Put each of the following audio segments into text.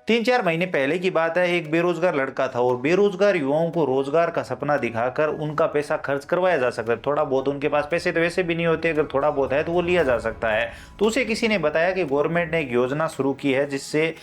3-4 महीने पहले की बात है, एक बेरोजगार लड़का था और बेरोजगार युवाओं को रोजगार का सपना दिखाकर उनका पैसा खर्च करवाया जा सकता है। थोड़ा बहुत उनके पास पैसे तो वैसे भी नहीं होते, अगर थोड़ा बहुत है तो वो लिया जा सकता है। तो उसे किसी ने बताया कि गवर्नमेंट ने एक योजना शुरू की है जिससे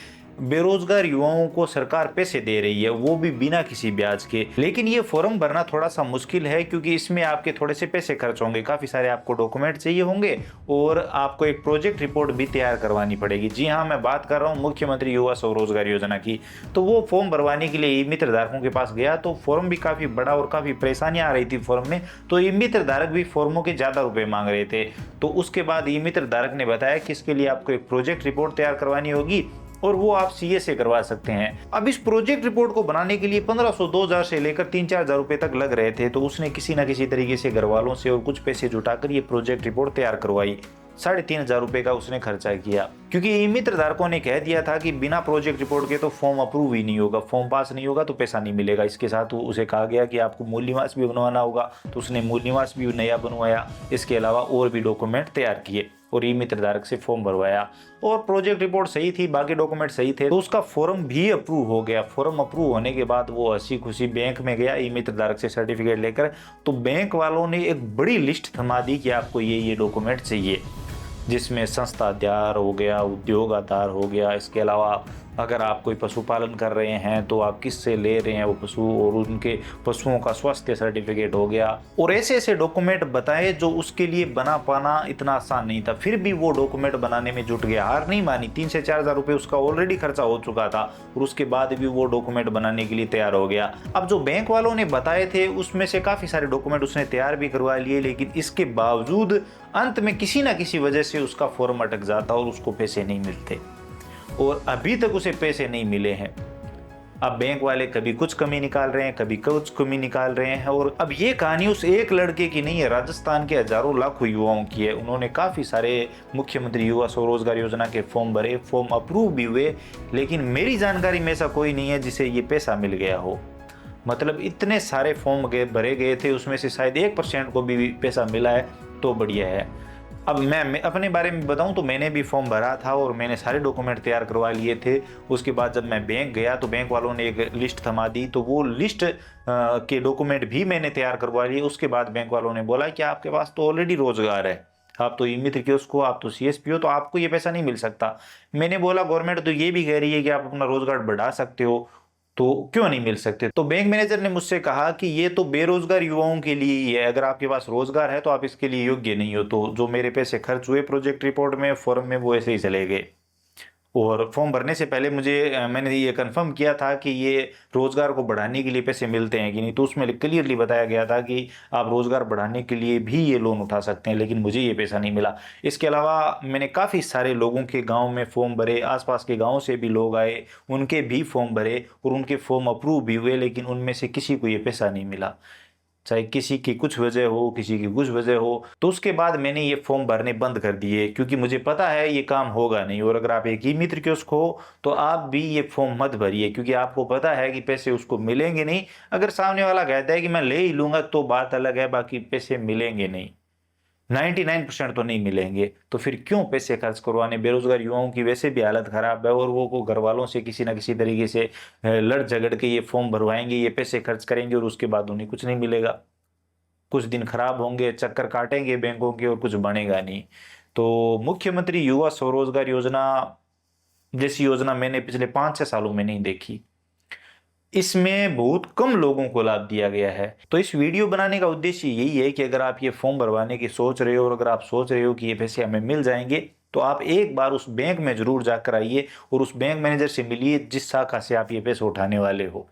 बेरोजगार युवाओं को सरकार पैसे दे रही है, वो भी बिना किसी ब्याज के। लेकिन ये फॉर्म भरना थोड़ा सा मुश्किल है क्योंकि इसमें आपके थोड़े से पैसे खर्च होंगे, काफ़ी सारे आपको डॉक्यूमेंट चाहिए होंगे और आपको एक प्रोजेक्ट रिपोर्ट भी तैयार करवानी पड़ेगी। जी हाँ, मैं बात कर रहा हूँ मुख्यमंत्री युवा स्वरोजगार योजना की। तो वो फॉर्म भरवाने के लिए ई मित्र धारकों के पास गया तो फॉर्म भी काफ़ी बड़ा और काफ़ी परेशानियाँ आ रही थी फॉर्म में। तो ई मित्र धारक भी फॉर्मों के ज़्यादा रुपये मांग रहे थे। तो उसके बाद ई मित्र धारक ने बताया कि इसके लिए आपको एक प्रोजेक्ट रिपोर्ट तैयार करवानी होगी और वो आप सीए से करवा सकते हैं। अब इस प्रोजेक्ट रिपोर्ट को बनाने के लिए 1500 2000 से लेकर 3-4 हजार रुपए तक लग रहे थे। तो उसने किसी ना किसी तरीके से घर वालों से और कुछ पैसे जुटाकर ये प्रोजेक्ट रिपोर्ट तैयार करवाई। 3500 रुपए का उसने खर्चा किया क्योंकि ई मित्र धारकों ने कह दिया था कि बिना प्रोजेक्ट रिपोर्ट के तो फॉर्म अप्रूव ही नहीं होगा, फॉर्म पास नहीं होगा तो पैसा नहीं मिलेगा। इसके साथ उसे कहा गया कि आपको मूल निवास भी बनवाना होगा, तो उसने मूल निवास भी नया बनवाया। इसके अलावा और भी डॉक्यूमेंट तैयार किए और ई मित्र धारक से फॉर्म भरवाया और प्रोजेक्ट रिपोर्ट सही थी, बाकी डॉक्यूमेंट सही थे, तो उसका फॉर्म भी अप्रूव हो गया। फॉर्म अप्रूव होने के बाद वो हंसी खुशी बैंक में गया ई मित्र धारक से सर्टिफिकेट लेकर। तो बैंक वालों ने एक बड़ी लिस्ट थमा दी कि आपको ये डॉक्यूमेंट चाहिए, जिसमें संस्था आधार हो गया, उद्योग आधार हो गया। इसके अलावा अगर आप कोई पशुपालन कर रहे हैं तो आप किससे ले रहे हैं वो पशु, और उनके पशुओं का स्वास्थ्य सर्टिफिकेट हो गया। और ऐसे ऐसे डॉक्यूमेंट बताए जो उसके लिए बना पाना इतना आसान नहीं था। फिर भी वो डॉक्यूमेंट बनाने में जुट गया, हार नहीं मानी। 3 से 4 हजार रुपये उसका ऑलरेडी खर्चा हो चुका था और उसके बाद भी वो डॉक्यूमेंट बनाने के लिए तैयार हो गया। अब जो बैंक वालों ने बताए थे उसमें से काफ़ी सारे डॉक्यूमेंट उसने तैयार भी करवा लिए, लेकिन इसके बावजूद अंत में किसी ना किसी वजह से उसका फॉर्म अटक जाता और उसको पैसे नहीं मिलते और अभी तक उसे पैसे नहीं मिले हैं। अब बैंक वाले कभी कुछ कमी निकाल रहे हैं, कभी कुछ कमी निकाल रहे हैं। और अब ये कहानी उस एक लड़के की नहीं है, राजस्थान के हजारों लाखों युवाओं की है। उन्होंने काफ़ी सारे मुख्यमंत्री युवा स्वरोजगार योजना के फॉर्म भरे, फॉर्म अप्रूव भी हुए, लेकिन मेरी जानकारी में ऐसा कोई नहीं है जिसे ये पैसा मिल गया हो। मतलब इतने सारे फॉर्म भरे गए थे, उसमें से शायद 1% को भी पैसा मिला है तो बढ़िया है। अब मैं अपने बारे में बताऊं तो मैंने भी फॉर्म भरा था और मैंने सारे डॉक्यूमेंट तैयार करवा लिए थे। उसके बाद जब मैं बैंक गया तो बैंक वालों ने एक लिस्ट थमा दी, तो वो लिस्ट के डॉक्यूमेंट भी मैंने तैयार करवा लिए। उसके बाद बैंक वालों ने बोला कि आपके पास तो ऑलरेडी रोजगार है, आप तो ई मित्र कियोस्क हो, आप तो सीएसपी हो, तो आपको ये पैसा नहीं मिल सकता। मैंने बोला गवर्नमेंट तो ये भी कह रही है कि आप अपना रोजगार बढ़ा सकते हो, तो क्यों नहीं मिल सकते। तो बैंक मैनेजर ने मुझसे कहा कि ये तो बेरोजगार युवाओं के लिए ही है, अगर आपके पास रोजगार है तो आप इसके लिए योग्य नहीं हो। तो जो मेरे पैसे खर्च हुए प्रोजेक्ट रिपोर्ट में, फॉर्म में, वो ऐसे ही चले गए। और फॉर्म भरने से पहले मैंने ये कंफर्म किया था कि ये रोज़गार को बढ़ाने के लिए पैसे मिलते हैं कि नहीं, तो उसमें क्लियरली बताया गया था कि आप रोज़गार बढ़ाने के लिए भी ये लोन उठा सकते हैं, लेकिन मुझे ये पैसा नहीं मिला। इसके अलावा मैंने काफ़ी सारे लोगों के गांव में फॉर्म भरे, आसपास के गाँव से भी लोग आए, उनके भी फॉर्म भरे और उनके फॉर्म अप्रूव भी हुए, लेकिन उनमें से किसी को ये पैसा नहीं मिला। चाहे किसी की कुछ वजह हो, किसी की कुछ वजह हो। तो उसके बाद मैंने ये फॉर्म भरने बंद कर दिए क्योंकि मुझे पता है ये काम होगा नहीं। और अगर आप एक ई मित्र कियोस्क हो तो आप भी ये फॉर्म मत भरिए क्योंकि आपको पता है कि पैसे उसको मिलेंगे नहीं। अगर सामने वाला कहता है कि मैं ले ही लूंगा तो बात अलग है, बाकी पैसे मिलेंगे नहीं, 99% तो नहीं मिलेंगे। तो फिर क्यों पैसे खर्च करवाने। बेरोजगार युवाओं की वैसे भी हालत खराब है और वो को घर वालों से किसी ना किसी तरीके से लड़ झगड़ के ये फॉर्म भरवाएंगे, ये पैसे खर्च करेंगे और उसके बाद उन्हें कुछ नहीं मिलेगा। कुछ दिन खराब होंगे, चक्कर काटेंगे बैंकों के और कुछ बनेगा नहीं। तो मुख्यमंत्री युवा स्वरोजगार योजना जैसी योजना मैंने पिछले 5-6 सालों में नहीं देखी। इसमें बहुत कम लोगों को लाभ दिया गया है। तो इस वीडियो बनाने का उद्देश्य यही है कि अगर आप ये फॉर्म भरवाने की सोच रहे हो और अगर आप सोच रहे हो कि ये पैसे हमें मिल जाएंगे, तो आप एक बार उस बैंक में जरूर जाकर आइए और उस बैंक मैनेजर से मिलिए जिस शाखा से आप ये पैसे उठाने वाले हो,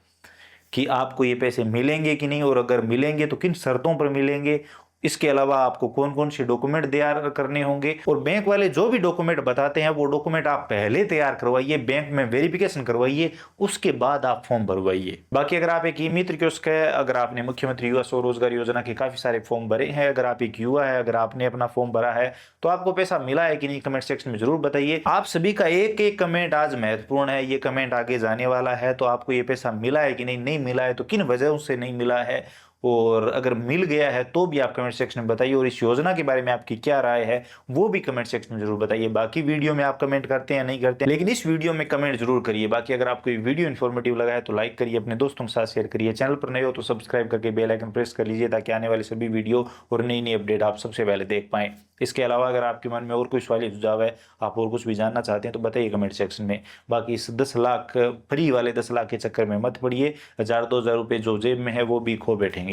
कि आपको ये पैसे मिलेंगे कि नहीं और अगर मिलेंगे तो किन शर्तों पर मिलेंगे। इसके अलावा आपको कौन कौन से डॉक्यूमेंट तैयार करने होंगे। और बैंक वाले जो भी डॉक्यूमेंट बताते हैं वो डॉक्यूमेंट आप पहले तैयार करवाइए, बैंक में वेरिफिकेशन करवाइए, उसके बाद आप फॉर्म भरवाइए। बाकी अगर आप एक ई मित्र कियोस्क है, अगर आपने मुख्यमंत्री युवा स्वरोजगार योजना के काफी सारे फॉर्म भरे हैं, अगर आप एक युवा है, अगर आपने अपना फॉर्म भरा है, तो आपको पैसा मिला है कि नहीं कमेंट सेक्शन में जरूर बताइए। आप सभी का एक एक कमेंट आज महत्वपूर्ण है, ये कमेंट आगे जाने वाला है। तो आपको ये पैसा मिला है कि नहीं, नहीं मिला है तो किन वजहों से नहीं मिला है, और अगर मिल गया है तो भी आप कमेंट सेक्शन में बताइए, और इस योजना के बारे में आपकी क्या राय है वो भी कमेंट सेक्शन में जरूर बताइए। बाकी वीडियो में आप कमेंट करते हैं नहीं करते हैं, लेकिन इस वीडियो में कमेंट जरूर करिए। बाकी अगर आपको ये वीडियो इन्फॉर्मेटिव लगा है तो लाइक करिए, अपने दोस्तों के साथ शेयर करिए, चैनल पर नए हो तो सब्सक्राइब करके बेल आइकन प्रेस कर लीजिए ताकि आने वाले सभी वीडियो और नई नई अपडेट आप सबसे पहले देख पाएं। इसके अलावा अगर आपके मन में और कोई सवाल या सुझाव है, आप और कुछ भी जानना चाहते हैं तो बताइए कमेंट सेक्शन में। बाकी इस 10 लाख फ्री वाले 10 लाख के चक्कर में मत पड़िए, 1000-2000 रुपये जो जेब में है वो भी खो बैठेंगे।